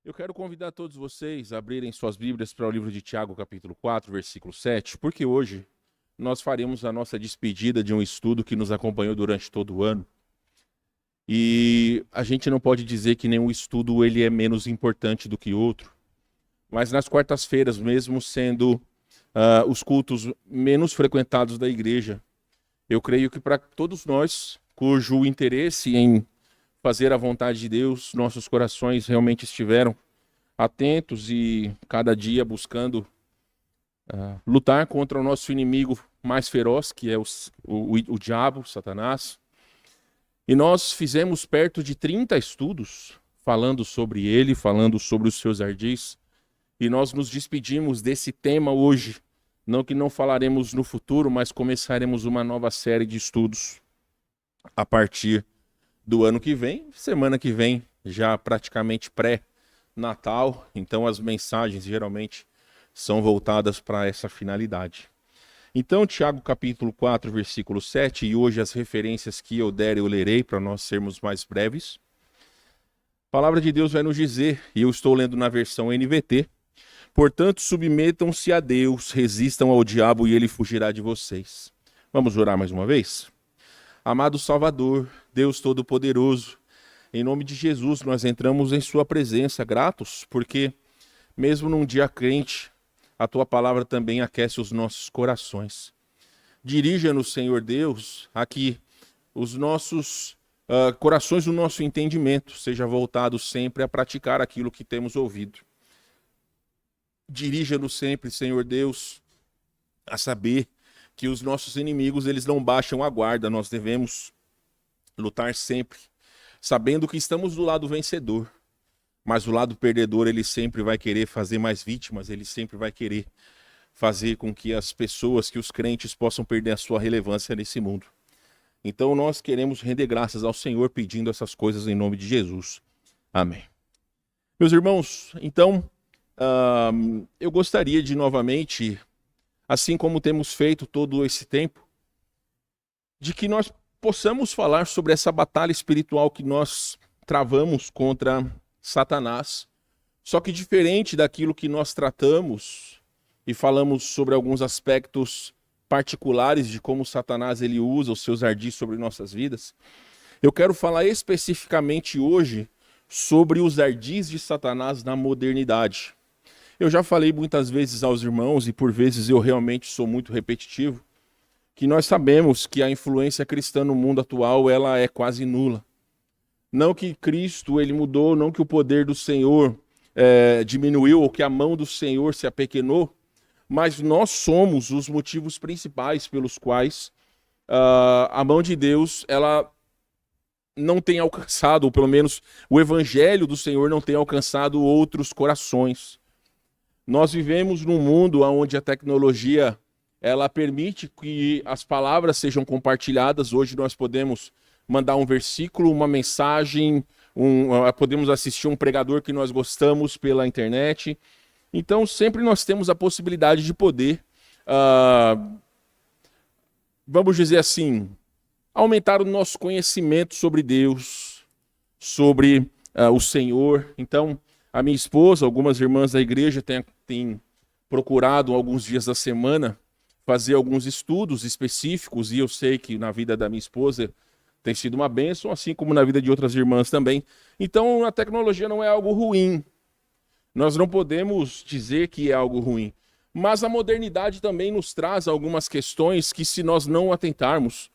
Eu quero convidar todos vocês a abrirem suas Bíblias para o livro de Tiago, capítulo 4, versículo 7, porque hoje nós faremos a nossa despedida de um estudo que nos acompanhou durante todo o ano. E a gente não pode dizer que nenhum estudo ele é menos importante do que outro, mas nas quartas-feiras, mesmo sendo os cultos menos frequentados da igreja, eu creio que para todos nós, cujo interesse em fazer a vontade de Deus, nossos corações realmente estiveram atentos e cada dia buscando lutar contra o nosso inimigo mais feroz, que é o diabo, Satanás. E nós fizemos perto de 30 estudos falando sobre ele, falando sobre os seus ardis. E nós nos despedimos desse tema hoje. Não que não falaremos no futuro, mas começaremos uma nova série de estudos a partir do ano que vem. Semana que vem, já praticamente pré-Natal. Então as mensagens geralmente são voltadas para essa finalidade. Então, Tiago capítulo 4, versículo 7, e hoje as referências que eu der eu lerei para nós sermos mais breves. A palavra de Deus vai nos dizer, e eu estou lendo na versão NVT, portanto, submetam-se a Deus, resistam ao diabo e ele fugirá de vocês. Vamos orar mais uma vez? Amado Salvador, Deus Todo-Poderoso, em nome de Jesus nós entramos em sua presença, gratos, porque mesmo num dia quente, a tua palavra também aquece os nossos corações. Dirija-nos, Senhor Deus, a que os nossos corações, o nosso entendimento seja voltado sempre a praticar aquilo que temos ouvido. Dirija-nos sempre, Senhor Deus, a saber que os nossos inimigos, eles não baixam a guarda, nós devemos lutar sempre, sabendo que estamos do lado vencedor. Mas o lado perdedor, ele sempre vai querer fazer mais vítimas, ele sempre vai querer fazer com que as pessoas, que os crentes possam perder a sua relevância nesse mundo. Então nós queremos render graças ao Senhor pedindo essas coisas em nome de Jesus. Amém. Meus irmãos, então, eu gostaria de novamente, assim como temos feito todo esse tempo, de que nós possamos falar sobre essa batalha espiritual que nós travamos contra Satanás, só que diferente daquilo que nós tratamos e falamos sobre alguns aspectos particulares de como Satanás ele usa os seus ardis sobre nossas vidas, eu quero falar especificamente hoje sobre os ardis de Satanás na modernidade. Eu já falei muitas vezes aos irmãos, e por vezes eu realmente sou muito repetitivo, que nós sabemos que a influência cristã no mundo atual ela é quase nula. Não que Cristo ele mudou, não que o poder do Senhor diminuiu ou que a mão do Senhor se apequenou, mas nós somos os motivos principais pelos quais a mão de Deus ela não tem alcançado, ou pelo menos o evangelho do Senhor não tem alcançado outros corações. Nós vivemos num mundo onde a tecnologia ela permite que as palavras sejam compartilhadas. Hoje nós podemos mandar um versículo, uma mensagem, podemos assistir um pregador que nós gostamos pela internet. Então sempre nós temos a possibilidade de poder, vamos dizer assim, aumentar o nosso conhecimento sobre Deus, sobre o Senhor. Então a minha esposa, algumas irmãs da igreja têm procurado alguns dias da semana fazer alguns estudos específicos, e eu sei que na vida da minha esposa tem sido uma bênção, assim como na vida de outras irmãs também. Então a tecnologia não é algo ruim. Nós não podemos dizer que é algo ruim. Mas a modernidade também nos traz algumas questões que, se nós não atentarmos,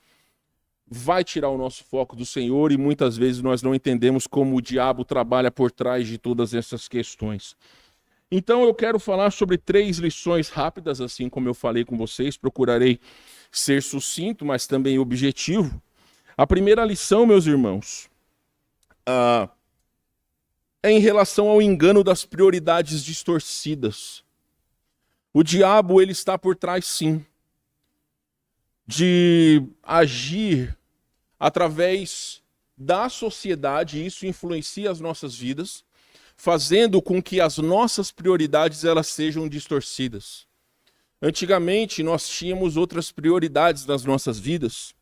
vai tirar o nosso foco do Senhor, e muitas vezes nós não entendemos como o diabo trabalha por trás de todas essas questões. Então eu quero falar sobre 3 lições rápidas, assim como eu falei com vocês. Procurarei ser sucinto, mas também objetivo. A primeira lição, meus irmãos, é em relação ao engano das prioridades distorcidas. O diabo, ele está por trás, sim, de agir através da sociedade, e isso influencia as nossas vidas, fazendo com que as nossas prioridades elas sejam distorcidas. Antigamente, nós tínhamos outras prioridades nas nossas vidas,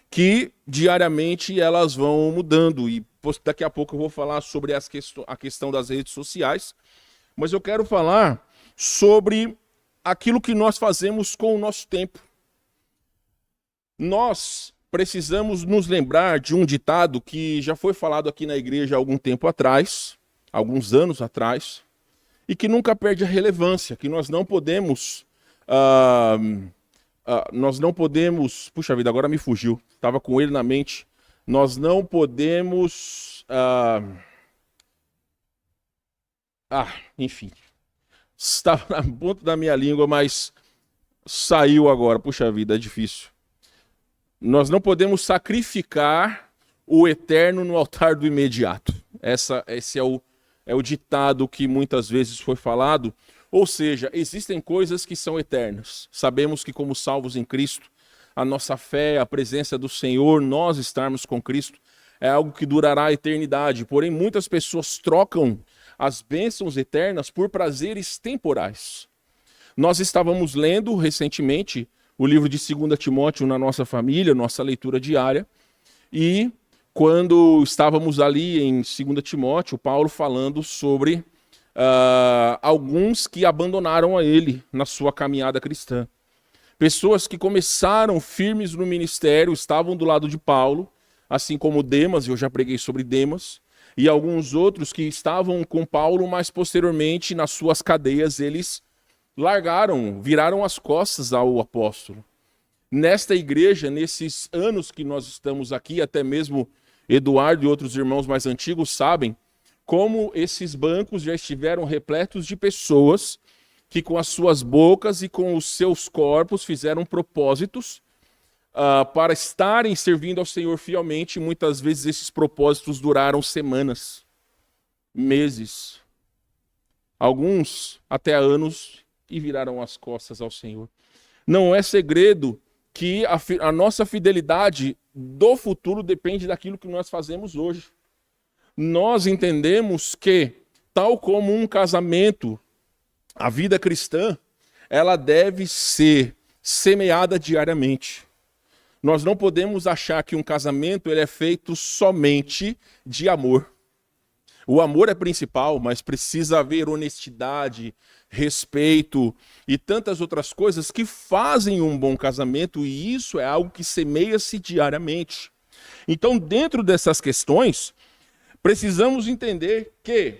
que diariamente elas vão mudando, e Daqui a pouco eu vou falar sobre a questão das redes sociais, mas eu quero falar sobre aquilo que nós fazemos com o nosso tempo. Nós precisamos nos lembrar de um ditado que já foi falado aqui na igreja há algum tempo atrás, alguns anos atrás, e que nunca perde a relevância, que nós não podemos... Puxa vida, agora me fugiu. Estava com ele na mente. Nós não podemos... enfim. Estava na ponta da minha língua, mas saiu agora. Puxa vida, é difícil. Nós não podemos sacrificar o eterno no altar do imediato. Esse é o ditado que muitas vezes foi falado. Ou seja, existem coisas que são eternas. Sabemos que como salvos em Cristo, a nossa fé, a presença do Senhor, nós estarmos com Cristo, é algo que durará a eternidade. Porém, muitas pessoas trocam as bênçãos eternas por prazeres temporais. Nós estávamos lendo recentemente o livro de 2 Timóteo na nossa família, nossa leitura diária, e quando estávamos ali em 2 Timóteo, Paulo falando sobre alguns que abandonaram a ele na sua caminhada cristã. Pessoas que começaram firmes no ministério, estavam do lado de Paulo, assim como Demas, eu já preguei sobre Demas, e alguns outros que estavam com Paulo, mas posteriormente nas suas cadeias eles viraram as costas ao apóstolo. Nesta igreja, nesses anos que nós estamos aqui, até mesmo Eduardo e outros irmãos mais antigos sabem como esses bancos já estiveram repletos de pessoas que com as suas bocas e com os seus corpos fizeram propósitos para estarem servindo ao Senhor fielmente. Muitas vezes esses propósitos duraram semanas, meses, alguns até anos, e viraram as costas ao Senhor. Não é segredo que a nossa fidelidade do futuro depende daquilo que nós fazemos hoje. Nós entendemos que, tal como um casamento, a vida cristã, ela deve ser semeada diariamente. Nós não podemos achar que um casamento ele é feito somente de amor. O amor é principal, mas precisa haver honestidade, respeito e tantas outras coisas que fazem um bom casamento, e isso é algo que semeia-se diariamente. Então, dentro dessas questões, precisamos entender que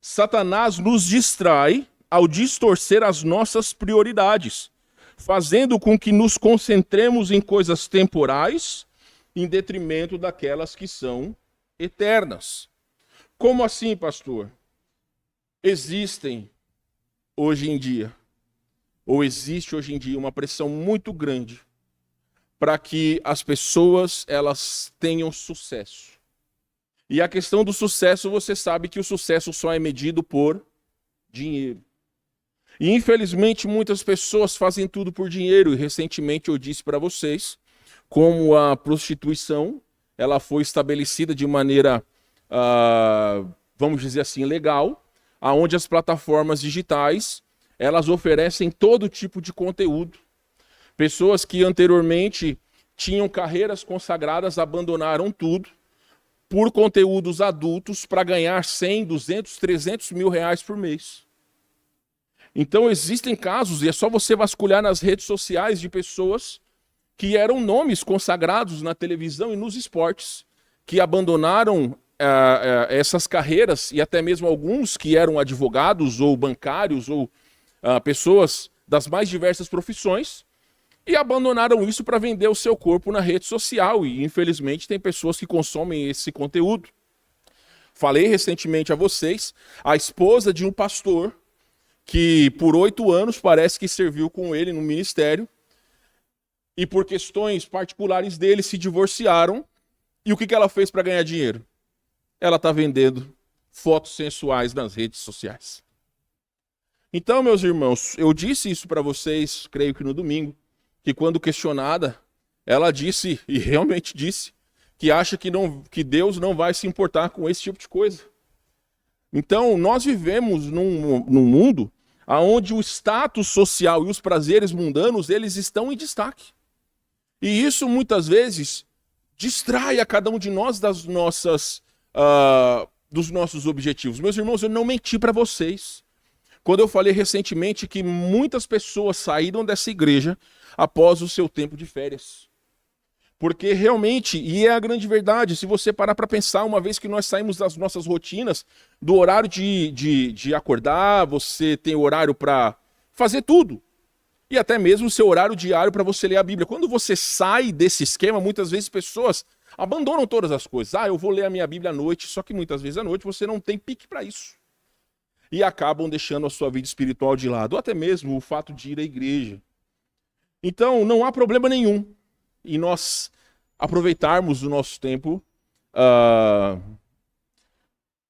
Satanás nos distrai ao distorcer as nossas prioridades, fazendo com que nos concentremos em coisas temporais em detrimento daquelas que são eternas. Como assim, pastor? Existem hoje em dia, ou existe hoje em dia uma pressão muito grande para que as pessoas elas tenham sucesso. E a questão do sucesso, você sabe que o sucesso só é medido por dinheiro. E infelizmente muitas pessoas fazem tudo por dinheiro. E recentemente eu disse para vocês como a prostituição ela foi estabelecida de maneira, vamos dizer assim, legal, aonde as plataformas digitais elas oferecem todo tipo de conteúdo. Pessoas que anteriormente tinham carreiras consagradas abandonaram tudo por conteúdos adultos para ganhar 100, 200, 300 mil reais por mês. Então existem casos, e é só você vasculhar nas redes sociais, de pessoas que eram nomes consagrados na televisão e nos esportes, que abandonaram essas carreiras, e até mesmo alguns que eram advogados ou bancários ou pessoas das mais diversas profissões, e abandonaram isso para vender o seu corpo na rede social. E infelizmente tem pessoas que consomem esse conteúdo. Falei recentemente a vocês, a esposa de um pastor que por 8 anos parece que serviu com ele no ministério, e por questões particulares dele se divorciaram. E o que ela fez para ganhar dinheiro? Ela está vendendo fotos sensuais nas redes sociais. Então, meus irmãos, eu disse isso para vocês, creio que no domingo, que quando questionada, ela disse, e realmente disse, que acha que Deus não vai se importar com esse tipo de coisa. Então, nós vivemos num mundo onde o status social e os prazeres mundanos, eles estão em destaque. E isso, muitas vezes, distrai a cada um de nós dos nossos objetivos. Meus irmãos, eu não menti para vocês quando eu falei recentemente que muitas pessoas saíram dessa igreja após o seu tempo de férias. Porque realmente, e é a grande verdade, se você parar para pensar, uma vez que nós saímos das nossas rotinas, do horário de acordar, você tem horário para fazer tudo. E até mesmo o seu horário diário para você ler a Bíblia. Quando você sai desse esquema, muitas vezes pessoas abandonam todas as coisas. Eu vou ler a minha Bíblia à noite, só que muitas vezes à noite você não tem pique para isso. E acabam deixando a sua vida espiritual de lado, ou até mesmo o fato de ir à igreja. Então, não há problema nenhum em nós aproveitarmos o nosso tempo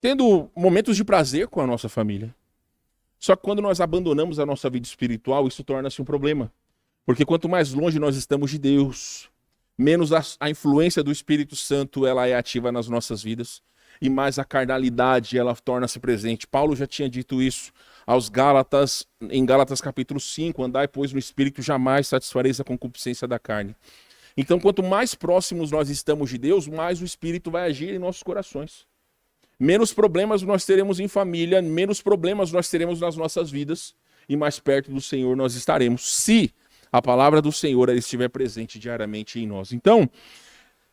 tendo momentos de prazer com a nossa família. Só que quando nós abandonamos a nossa vida espiritual, isso torna-se um problema. Porque quanto mais longe nós estamos de Deus, menos a influência do Espírito Santo ela é ativa nas nossas vidas e mais a carnalidade ela torna-se presente. Paulo já tinha dito isso aos Gálatas, em Gálatas capítulo 5, andai, pois, no Espírito, jamais satisfareis a concupiscência da carne. Então, quanto mais próximos nós estamos de Deus, mais o Espírito vai agir em nossos corações. Menos problemas nós teremos em família, menos problemas nós teremos nas nossas vidas e mais perto do Senhor nós estaremos, se a palavra do Senhor estiver presente diariamente em nós. Então,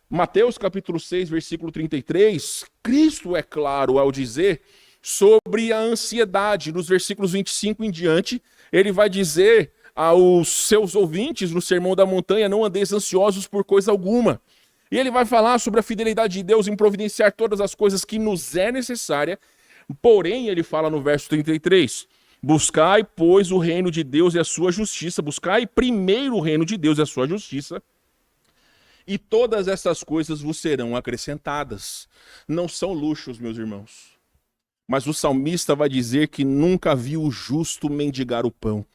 Mateus capítulo 6, versículo 33, Cristo é claro ao dizer sobre a ansiedade. Nos versículos 25 em diante, ele vai dizer aos seus ouvintes no Sermão da Montanha, não andeis ansiosos por coisa alguma. E ele vai falar sobre a fidelidade de Deus em providenciar todas as coisas que nos é necessária. Porém, ele fala no verso 33, buscai, pois, o reino de Deus e a sua justiça. Buscai primeiro o reino de Deus e a sua justiça. E todas essas coisas vos serão acrescentadas. Não são luxos, meus irmãos. Mas o salmista vai dizer que nunca viu o justo mendigar o pão.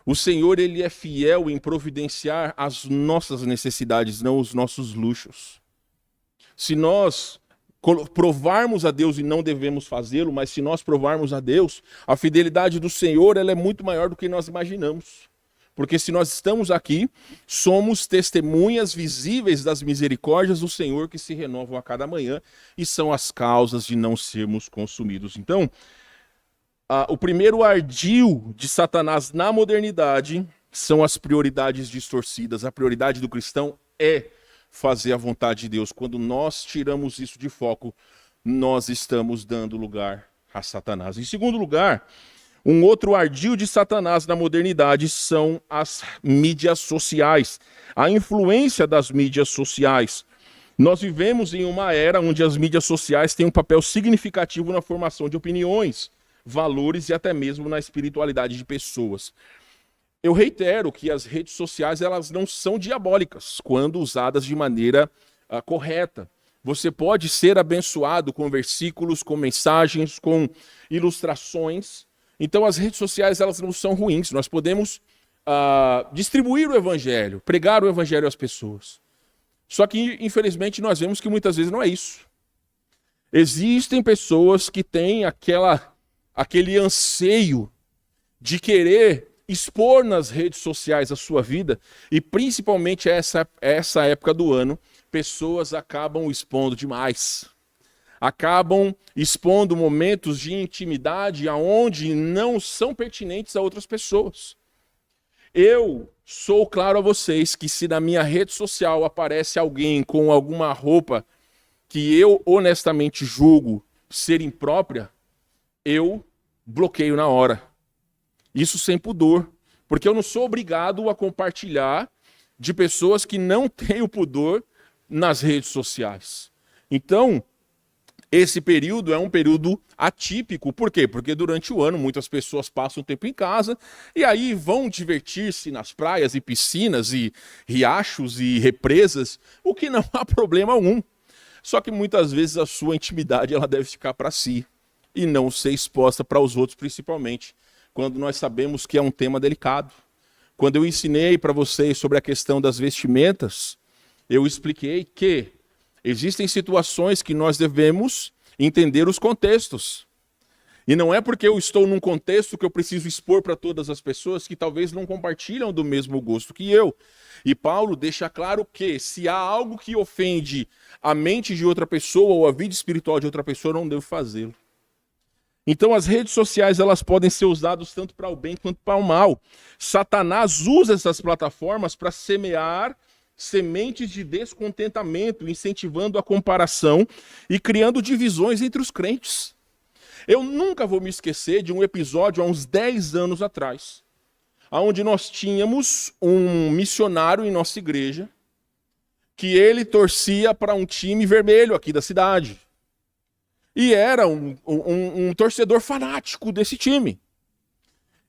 O Senhor, ele é fiel em providenciar as nossas necessidades, não os nossos luxos. Se nós provarmos a Deus, e não devemos fazê-lo, mas se nós provarmos a Deus, a fidelidade do Senhor ela é muito maior do que nós imaginamos. Porque se nós estamos aqui, somos testemunhas visíveis das misericórdias do Senhor que se renovam a cada manhã e são as causas de não sermos consumidos. Então, o primeiro ardil de Satanás na modernidade são as prioridades distorcidas. A prioridade do cristão é fazer a vontade de Deus. Quando nós tiramos isso de foco, nós estamos dando lugar a Satanás. Em segundo lugar, um outro ardil de Satanás na modernidade são as mídias sociais. A influência das mídias sociais. Nós vivemos em uma era onde as mídias sociais têm um papel significativo na formação de opiniões, valores e até mesmo na espiritualidade de pessoas. Eu reitero que as redes sociais elas não são diabólicas quando usadas de maneira correta. Você pode ser abençoado com versículos, com mensagens, com ilustrações. Então as redes sociais elas não são ruins. Nós podemos distribuir o evangelho, pregar o evangelho às pessoas. Só que, infelizmente, nós vemos que muitas vezes não é isso. Existem pessoas que têm aquele anseio de querer expor nas redes sociais a sua vida, e principalmente essa época do ano, pessoas acabam expondo demais. Acabam expondo momentos de intimidade aonde não são pertinentes a outras pessoas. Eu sou claro a vocês que se na minha rede social aparece alguém com alguma roupa que eu honestamente julgo ser imprópria, eu bloqueio na hora. Isso sem pudor. Porque eu não sou obrigado a compartilhar de pessoas que não têm o pudor nas redes sociais. Então, esse período é um período atípico. Por quê? Porque durante o ano muitas pessoas passam tempo em casa e aí vão divertir-se nas praias e piscinas e riachos e represas, o que não há problema algum. Só que muitas vezes a sua intimidade ela deve ficar para si e não ser exposta para os outros, principalmente quando nós sabemos que é um tema delicado. Quando eu ensinei para vocês sobre a questão das vestimentas, eu expliquei que existem situações que nós devemos entender os contextos. E não é porque eu estou num contexto que eu preciso expor para todas as pessoas que talvez não compartilham do mesmo gosto que eu. E Paulo deixa claro que se há algo que ofende a mente de outra pessoa ou a vida espiritual de outra pessoa, eu não devo fazê-lo. Então as redes sociais elas podem ser usadas tanto para o bem quanto para o mal. Satanás usa essas plataformas para semear sementes de descontentamento, incentivando a comparação e criando divisões entre os crentes. Eu nunca vou me esquecer de um episódio há uns 10 anos atrás, onde nós tínhamos um missionário em nossa igreja que ele torcia para um time vermelho aqui da cidade. E era um torcedor fanático desse time.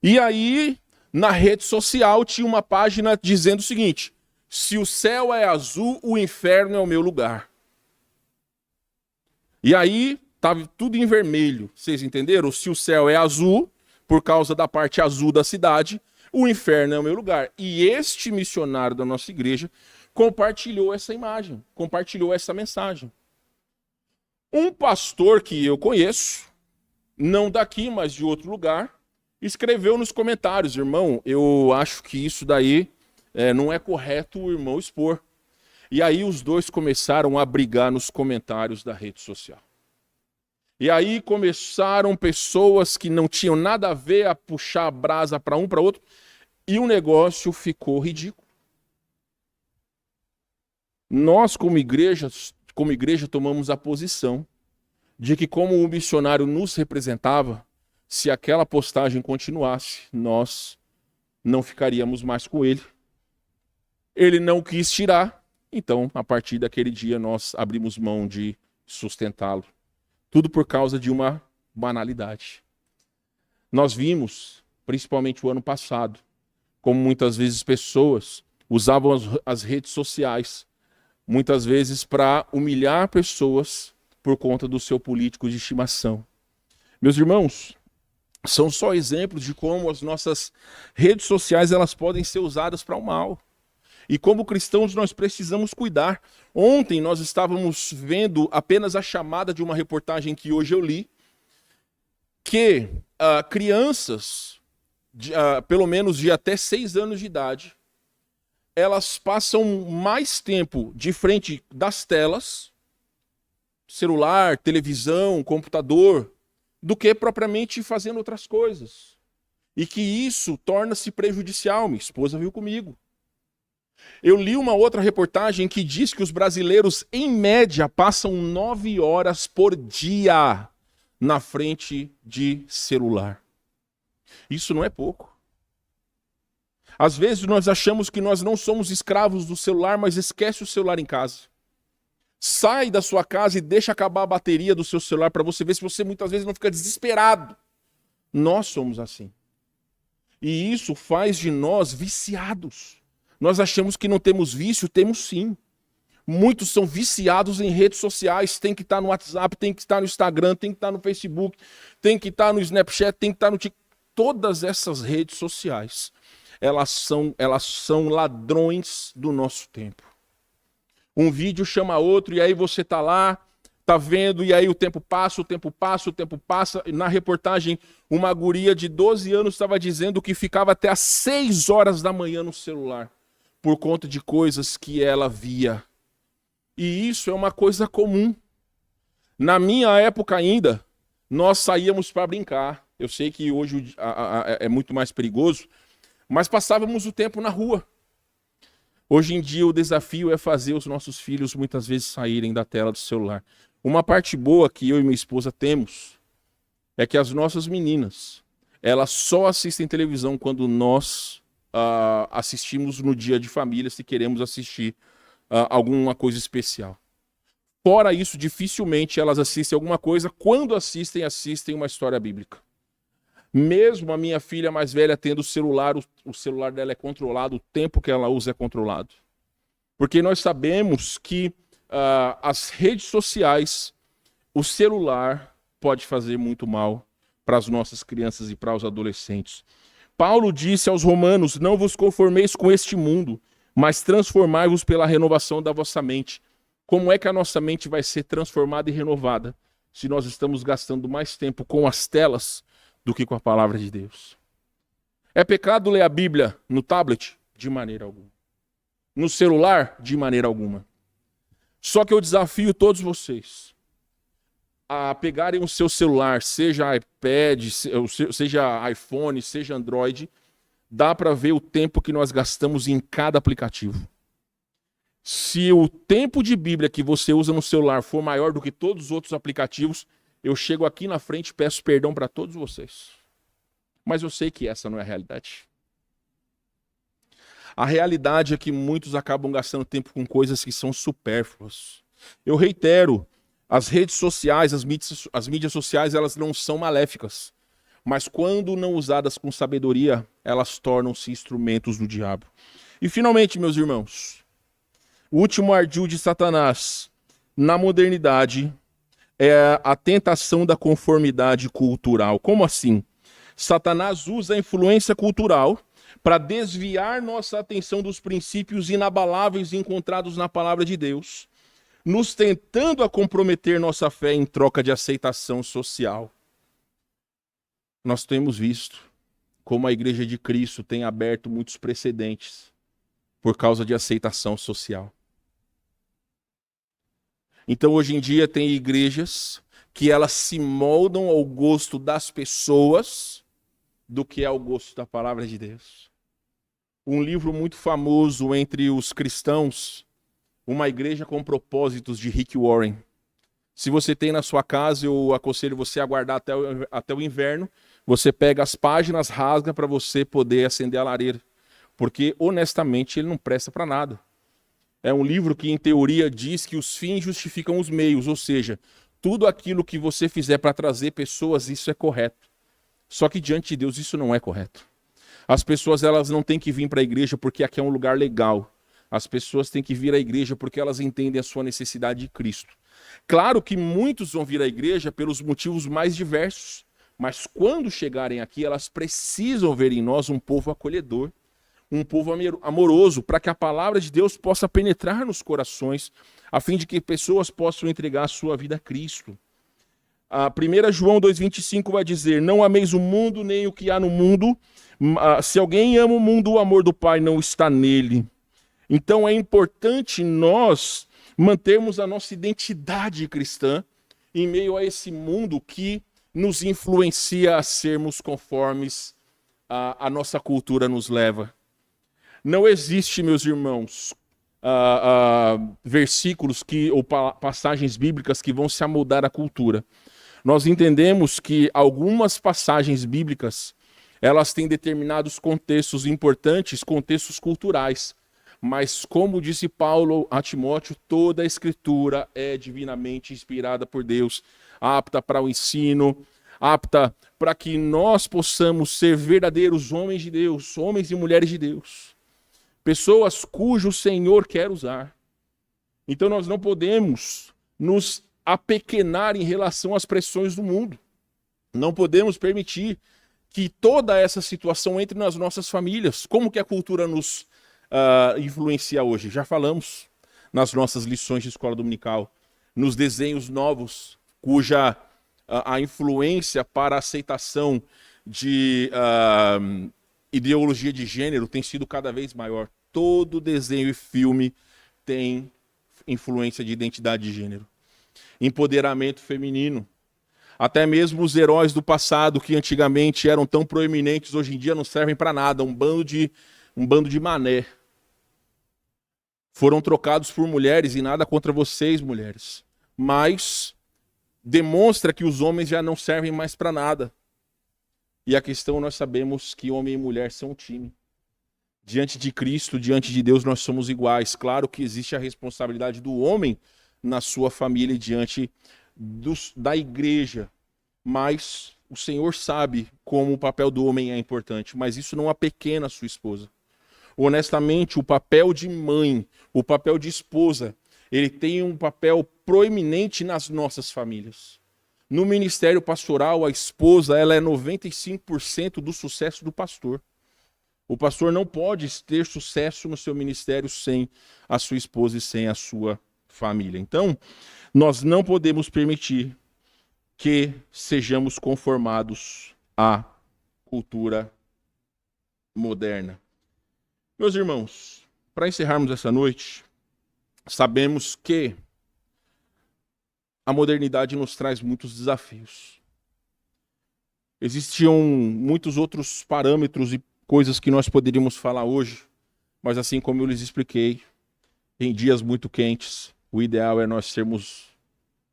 E aí, na rede social, tinha uma página dizendo o seguinte: se o céu é azul, o inferno é o meu lugar. E aí, estava tudo em vermelho. Vocês entenderam? Se o céu é azul, por causa da parte azul da cidade, o inferno é o meu lugar. E este missionário da nossa igreja compartilhou essa imagem, compartilhou essa mensagem. Um pastor que eu conheço, não daqui, mas de outro lugar, escreveu nos comentários: irmão, eu acho que isso daí não é correto o irmão expor. E aí os dois começaram a brigar nos comentários da rede social. E aí começaram pessoas que não tinham nada a ver a puxar a brasa para um para outro, e o negócio ficou ridículo. Nós, como igreja, tomamos a posição de que, como o missionário nos representava, se aquela postagem continuasse, nós não ficaríamos mais com ele. Ele não quis tirar, então, a partir daquele dia, nós abrimos mão de sustentá-lo. Tudo por causa de uma banalidade. Nós vimos, principalmente o ano passado, como muitas vezes pessoas usavam as redes sociais, muitas vezes para humilhar pessoas por conta do seu político de estimação. Meus irmãos, são só exemplos de como as nossas redes sociais elas podem ser usadas para o mal. E como cristãos nós precisamos cuidar. Ontem nós estávamos vendo apenas a chamada de uma reportagem que hoje eu li, que crianças, pelo menos de até 6 anos de idade, elas passam mais tempo de frente das telas, celular, televisão, computador, do que propriamente fazendo outras coisas. E que isso torna-se prejudicial. Minha esposa viu comigo. Eu li uma outra reportagem que diz que os brasileiros, em média, passam 9 horas por dia na frente de celular. Isso não é pouco. Às vezes nós achamos que nós não somos escravos do celular, mas esquece o celular em casa. Sai da sua casa e deixa acabar a bateria do seu celular para você ver se você muitas vezes não fica desesperado. Nós somos assim. E isso faz de nós viciados. Nós achamos que não temos vício, temos sim. Muitos são viciados em redes sociais, tem que estar no WhatsApp, tem que estar no Instagram, tem que estar no Facebook, tem que estar no Snapchat, tem que estar no TikTok. Todas essas redes sociais, elas são ladrões do nosso tempo. Um vídeo chama outro e aí você está lá, está vendo, e aí o tempo passa. E na reportagem, uma guria de 12 anos estava dizendo que ficava até às 6 horas da manhã no celular, por conta de coisas que ela via. E isso é uma coisa comum. Na minha época ainda, nós saíamos para brincar. Eu sei que hoje é muito mais perigoso, mas passávamos o tempo na rua. Hoje em dia o desafio é fazer os nossos filhos muitas vezes saírem da tela do celular. Uma parte boa que eu e minha esposa temos é que as nossas meninas, elas só assistem televisão quando nós assistimos no dia de família, se queremos assistir alguma coisa especial. Fora isso, dificilmente elas assistem alguma coisa. Quando assistem uma história bíblica. Mesmo a minha filha mais velha tendo celular, o celular dela é controlado, o tempo que ela usa é controlado. Porque nós sabemos que as redes sociais, o celular pode fazer muito mal para as nossas crianças e para os adolescentes. Paulo disse aos romanos: não vos conformeis com este mundo, mas transformai-vos pela renovação da vossa mente. Como é que a nossa mente vai ser transformada e renovada? se nós estamos gastando mais tempo com as telas do que com a palavra de Deus. É pecado ler a Bíblia no tablet? De maneira alguma. No celular? De maneira alguma. Só que eu desafio todos vocês a pegarem o seu celular, seja iPad, seja iPhone, seja Android, dá para ver o tempo que nós gastamos em cada aplicativo. Se o tempo de Bíblia que você usa no celular for maior do que todos os outros aplicativos, eu chego aqui na frente e peço perdão para todos vocês. Mas eu sei que essa não é a realidade. A realidade é que muitos acabam gastando tempo com coisas que são supérfluas. Eu reitero, as redes sociais, as mídias sociais, elas não são maléficas. Mas quando não usadas com sabedoria, elas tornam-se instrumentos do diabo. E finalmente, meus irmãos, o último ardil de Satanás na modernidade é a tentação da conformidade cultural. Como assim? Satanás usa a influência cultural para desviar nossa atenção dos princípios inabaláveis encontrados na palavra de Deus, nos tentando a comprometer nossa fé em troca de aceitação social. Nós temos visto como a Igreja de Cristo tem aberto muitos precedentes por causa de aceitação social. Então, hoje em dia, tem igrejas que elas se moldam ao gosto das pessoas do que ao gosto da palavra de Deus. Um livro muito famoso entre os cristãos, Uma Igreja com Propósitos, de Rick Warren. Se você tem na sua casa, eu aconselho você a guardar até o inverno. Você pega as páginas, rasga para você poder acender a lareira. Porque, honestamente, ele não presta para nada. É um livro que, em teoria, diz que os fins justificam os meios. Ou seja, tudo aquilo que você fizer para trazer pessoas, isso é correto. Só que, diante de Deus, isso não é correto. As pessoas, elas não têm que vir para a igreja porque aqui é um lugar legal. As pessoas têm que vir à igreja porque elas entendem a sua necessidade de Cristo. Claro que muitos vão vir à igreja pelos motivos mais diversos, mas quando chegarem aqui, elas precisam ver em nós um povo acolhedor, um povo amoroso, para que a palavra de Deus possa penetrar nos corações, a fim de que pessoas possam entregar a sua vida a Cristo. A 1 João 2,25 vai dizer: não ameis o mundo nem o que há no mundo. Se alguém ama o mundo, o amor do Pai não está nele. Então é importante nós mantermos a nossa identidade cristã em meio a esse mundo que nos influencia a sermos conformes a nossa cultura nos leva. Não existe, meus irmãos, versículos ou passagens bíblicas que vão se amoldar à cultura. Nós entendemos que algumas passagens bíblicas, elas têm determinados contextos importantes, contextos culturais. Mas, como disse Paulo a Timóteo, toda a Escritura é divinamente inspirada por Deus, apta para o ensino, apta para que nós possamos ser verdadeiros homens de Deus, homens e mulheres de Deus. Pessoas cujo Senhor quer usar. Então nós não podemos nos apequenar em relação às pressões do mundo. Não podemos permitir que toda essa situação entre nas nossas famílias. Como que a cultura nos influencia hoje? Já falamos nas nossas lições de escola dominical, nos desenhos novos, cuja a influência para a aceitação de ideologia de gênero tem sido cada vez maior. Todo desenho e filme tem influência de identidade de gênero. Empoderamento feminino. Até mesmo os heróis do passado, que antigamente eram tão proeminentes, hoje em dia não servem para nada. Um bando de mané. Foram trocados por mulheres, e nada contra vocês, mulheres. Mas demonstra que os homens já não servem mais para nada. E a questão, nós sabemos que homem e mulher são um time. Diante de Cristo, diante de Deus, nós somos iguais. Claro que existe a responsabilidade do homem na sua família e diante da igreja. Mas o Senhor sabe como o papel do homem é importante. Mas isso não apequena a sua esposa. Honestamente, o papel de mãe, o papel de esposa, ele tem um papel proeminente nas nossas famílias. No ministério pastoral, a esposa, ela é 95% do sucesso do pastor. O pastor não pode ter sucesso no seu ministério sem a sua esposa e sem a sua família. Então, nós não podemos permitir que sejamos conformados à cultura moderna. Meus irmãos, para encerrarmos essa noite, sabemos que a modernidade nos traz muitos desafios. Existiam muitos outros parâmetros e coisas que nós poderíamos falar hoje, mas assim como eu lhes expliquei, em dias muito quentes, o ideal é nós sermos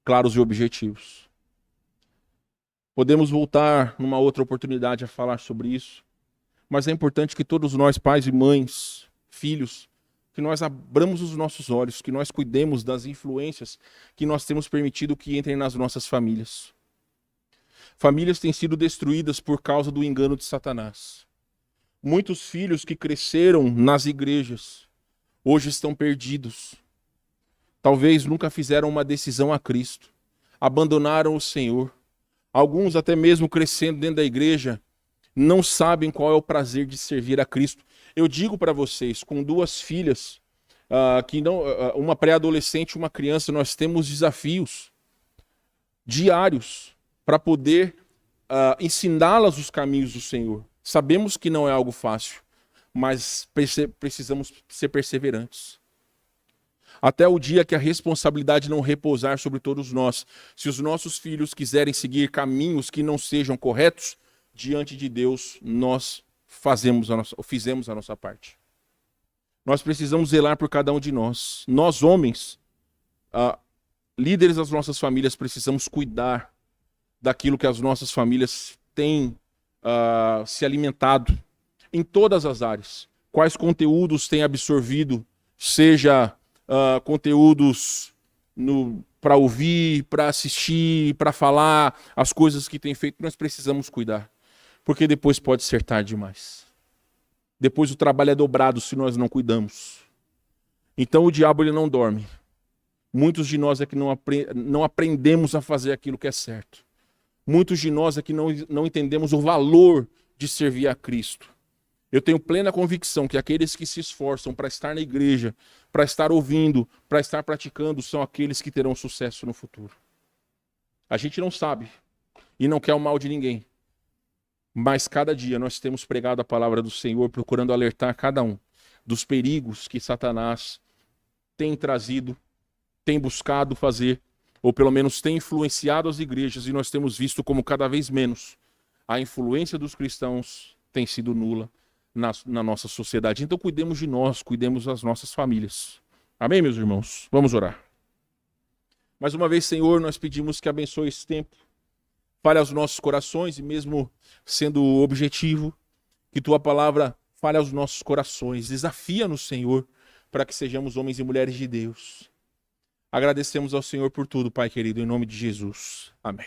claros e objetivos. Podemos voltar numa outra oportunidade a falar sobre isso, mas é importante que todos nós, pais e mães, filhos, que nós abramos os nossos olhos, que nós cuidemos das influências que nós temos permitido que entrem nas nossas famílias. Famílias têm sido destruídas por causa do engano de Satanás. Muitos filhos que cresceram nas igrejas hoje estão perdidos. Talvez nunca fizeram uma decisão a Cristo. Abandonaram o Senhor. Alguns até mesmo crescendo dentro da igreja não sabem qual é o prazer de servir a Cristo. Eu digo para vocês, com 2 filhas, uma pré-adolescente e uma criança, nós temos desafios diários para poder ensiná-las os caminhos do Senhor. Sabemos que não é algo fácil, mas precisamos ser perseverantes. Até o dia que a responsabilidade não repousar sobre todos nós. Se os nossos filhos quiserem seguir caminhos que não sejam corretos, diante de Deus, nós fizemos a nossa parte. Nós precisamos zelar por cada um de nós. Nós, homens, líderes das nossas famílias, precisamos cuidar daquilo que as nossas famílias têm se alimentado em todas as áreas. Quais conteúdos têm absorvido, seja conteúdos para ouvir, para assistir, para falar, as coisas que têm feito, nós precisamos cuidar. Porque depois pode ser tarde demais. Depois o trabalho é dobrado se nós não cuidamos. Então o diabo ele não dorme. Muitos de nós é que não aprendemos a fazer aquilo que é certo. Muitos de nós é que não entendemos o valor de servir a Cristo. Eu tenho plena convicção que aqueles que se esforçam para estar na igreja, para estar ouvindo, para estar praticando, são aqueles que terão sucesso no futuro. A gente não sabe e não quer o mal de ninguém. Mas cada dia nós temos pregado a palavra do Senhor, procurando alertar cada um dos perigos que Satanás tem trazido, tem buscado fazer, ou pelo menos tem influenciado as igrejas, e nós temos visto como cada vez menos a influência dos cristãos tem sido nula na nossa sociedade. Então cuidemos de nós, cuidemos das nossas famílias. Amém, meus irmãos? Vamos orar. Mais uma vez, Senhor, nós pedimos que abençoe esse tempo. Fale aos nossos corações, e mesmo sendo objetivo, que Tua palavra fale aos nossos corações. Desafia-nos, Senhor, para que sejamos homens e mulheres de Deus. Agradecemos ao Senhor por tudo, Pai querido, em nome de Jesus. Amém.